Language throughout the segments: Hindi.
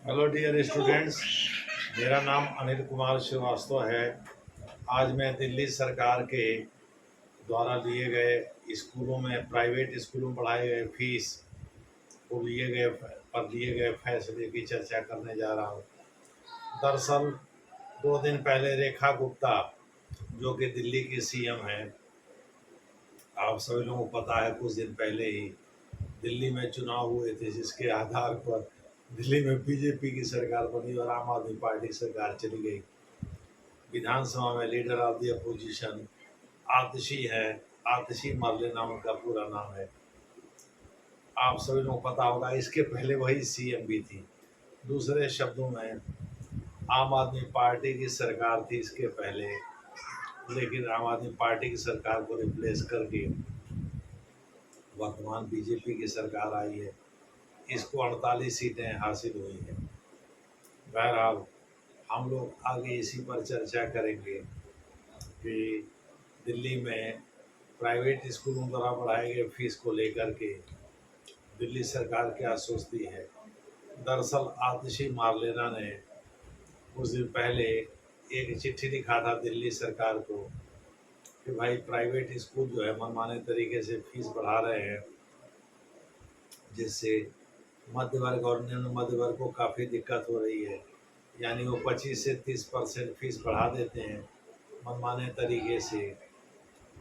हेलो डियर स्टूडेंट्स, मेरा नाम अनिल कुमार श्रीवास्तव है। आज मैं दिल्ली सरकार के द्वारा लिए गए स्कूलों में, प्राइवेट स्कूलों में पढ़ाए गए फीस को लिए गए फैसले की चर्चा करने जा रहा हूँ। दरअसल 2 दिन पहले रेखा गुप्ता, जो कि दिल्ली की सीएम हैं, आप सभी लोगों को पता है, कुछ दिन पहले ही दिल्ली में चुनाव हुए थे, जिसके आधार पर दिल्ली में बीजेपी की सरकार बनी और आम आदमी पार्टी सरकार चली गई। विधानसभा में लीडर ऑफ द अपोजिशन आतिशी है, आतिशी मरलेना उनका पूरा नाम है। आप सभी लोगों को पता होगा, इसके पहले वही सीएम भी थी। दूसरे शब्दों में, आम आदमी पार्टी की सरकार थी इसके पहले, लेकिन आम आदमी पार्टी की सरकार को रिप्लेस करके वर्तमान बीजेपी की सरकार आई है। इसको 48 सीटें हासिल हुई हैं। बहरहाल हम लोग आगे इसी पर चर्चा करेंगे कि दिल्ली में प्राइवेट स्कूलों द्वारा बढ़ाए गए फीस को लेकर के दिल्ली सरकार क्या सोचती है। दरअसल आतिशी मारलेना ने कुछ दिन पहले एक चिट्ठी लिखा था दिल्ली सरकार को कि भाई, प्राइवेट स्कूल जो है मनमाने तरीके से फीस बढ़ा रहे हैं, जिससे मध्य वर्ग और निम्न मध्य वर्ग को काफ़ी दिक्कत हो रही है। यानी वो 25 से 30% फीस बढ़ा देते हैं मनमाने तरीके से,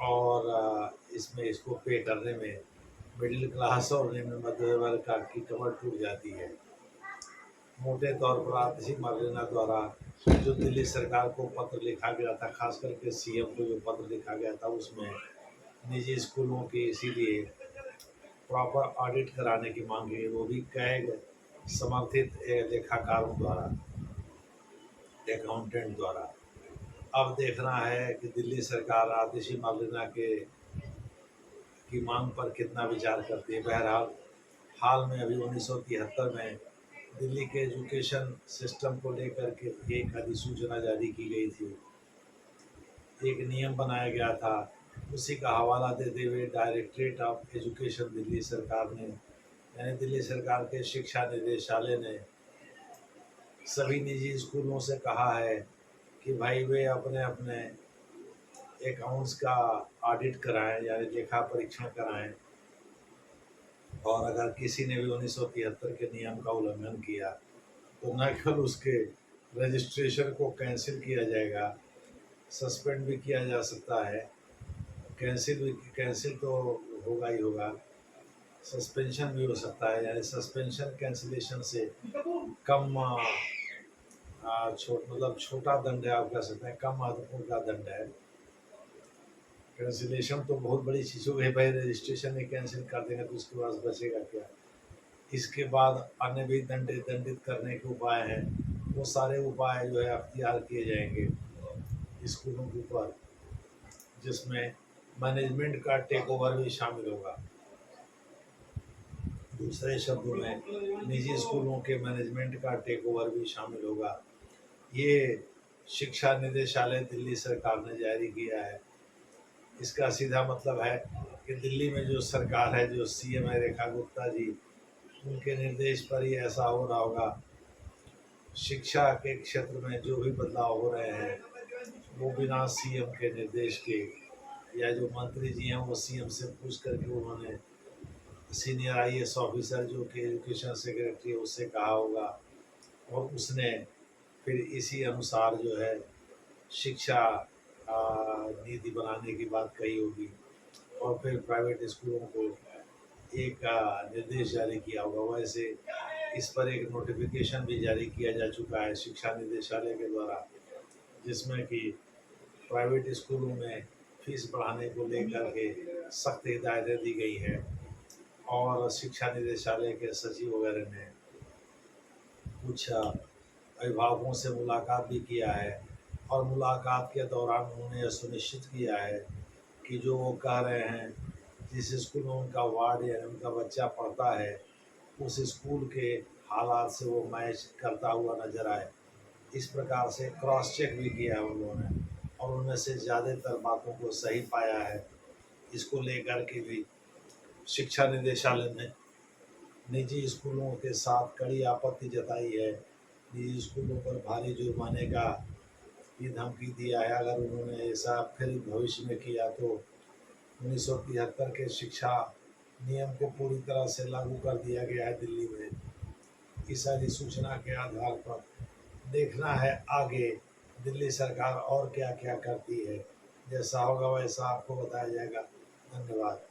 और इसमें इसको पे करने में मिडिल क्लास और निम्न मध्य वर्ग का की कमर टूट जाती है। मोटे तौर पर आतिशी मरलेना द्वारा जो दिल्ली सरकार को पत्र लिखा गया था, खास करके सीएम को जो पत्र लिखा गया था, उसमें निजी स्कूलों की इसीलिए प्रॉपर ऑडिट कराने की मांग है, वो भी कई समर्थित लेखाकारों द्वारा, अकाउंटेंट द्वारा। अब देखना है कि दिल्ली सरकार आतिशी मरलेना के की मांग पर कितना विचार करती है। बहरहाल हाल में अभी 1973 में दिल्ली के एजुकेशन सिस्टम को लेकर के एक अधिसूचना जारी की गई थी, एक नियम बनाया गया था। उसी का हवाला देते हुए डायरेक्टरेट ऑफ एजुकेशन दिल्ली सरकार ने, यानी दिल्ली सरकार के शिक्षा निदेशालय ने सभी निजी स्कूलों से कहा है कि भाई वे अपने अपने अकाउंट्स का ऑडिट कराएं, यानी लेखा परीक्षण कराएं, और अगर किसी ने भी 1973 के नियम का उल्लंघन किया तो न केवल उसके रजिस्ट्रेशन को कैंसिल किया जाएगा, सस्पेंड भी किया जा सकता है। कैंसिल तो होगा ही होगा, सस्पेंशन भी हो सकता है। यानी सस्पेंशन कैंसिलेशन से कम छोटा दंड है, आप कह सकते हैं, कम महत्वपूर्ण का दंड है। कैंसिलेशन तो बहुत बड़ी चीज़ हो गई, भाई रजिस्ट्रेशन ही कैंसिल कर देंगे तो उसके बाद बचेगा क्या। इसके बाद अन्य भी दंडित करने के उपाय हैं, वो सारे उपाय जो है अख्तियार किए जाएंगे स्कूलों के ऊपर, जिसमें मैनेजमेंट का टेक ओवर भी शामिल होगा। दूसरे शब्दों में, निजी स्कूलों के मैनेजमेंट का टेक ओवर भी शामिल होगा। ये शिक्षा निदेशालय दिल्ली सरकार ने जारी किया है। इसका सीधा मतलब है कि दिल्ली में जो सरकार है, जो सीएम है रेखा गुप्ता जी, उनके निर्देश पर ही ऐसा हो रहा होगा। शिक्षा के क्षेत्र में जो भी बदलाव हो रहे हैं वो बिना सीएम के निर्देश के, या जो मंत्री जी हैं वो सीएम से पूछ करके उन्होंने सीनियर आईएएस ऑफिसर जो कि एजुकेशन सेक्रेटरी है उससे कहा होगा, और उसने फिर इसी अनुसार जो है शिक्षा नीति बनाने की बात कही होगी, और फिर प्राइवेट स्कूलों को एक निर्देश जारी किया होगा। वैसे इस पर एक नोटिफिकेशन भी जारी किया जा चुका है शिक्षा निदेशालय के द्वारा, जिसमें कि प्राइवेट स्कूलों में फीस बढ़ाने को लेकर के सख्त हिदायतें दी गई हैं, और शिक्षा निदेशालय के सचिव वगैरह ने कुछ अभिभावकों से मुलाकात भी किया है, और मुलाकात के दौरान उन्होंने यह सुनिश्चित किया है कि जो वो कह रहे हैं, जिस स्कूल में उनका वार्ड या उनका बच्चा पढ़ता है, उस स्कूल के हालात से वो मैच करता हुआ नजर आए। इस प्रकार से क्रॉस चेक भी किया है उन्होंने, और उनमें से ज़्यादातर बातों को सही पाया है। इसको लेकर के भी शिक्षा निदेशालय ने निजी स्कूलों के साथ कड़ी आपत्ति जताई है निजी स्कूलों पर भारी जुर्माने का भी धमकी दिया है। अगर उन्होंने ऐसा फिर भविष्य में किया तो 1973 के शिक्षा नियम को पूरी तरह से लागू कर दिया गया है दिल्ली में। इस अधिसूचना के आधार पर देखना है आगे दिल्ली सरकार और क्या क्या करती है। जैसा होगा वैसा आपको बताया जाएगा। धन्यवाद।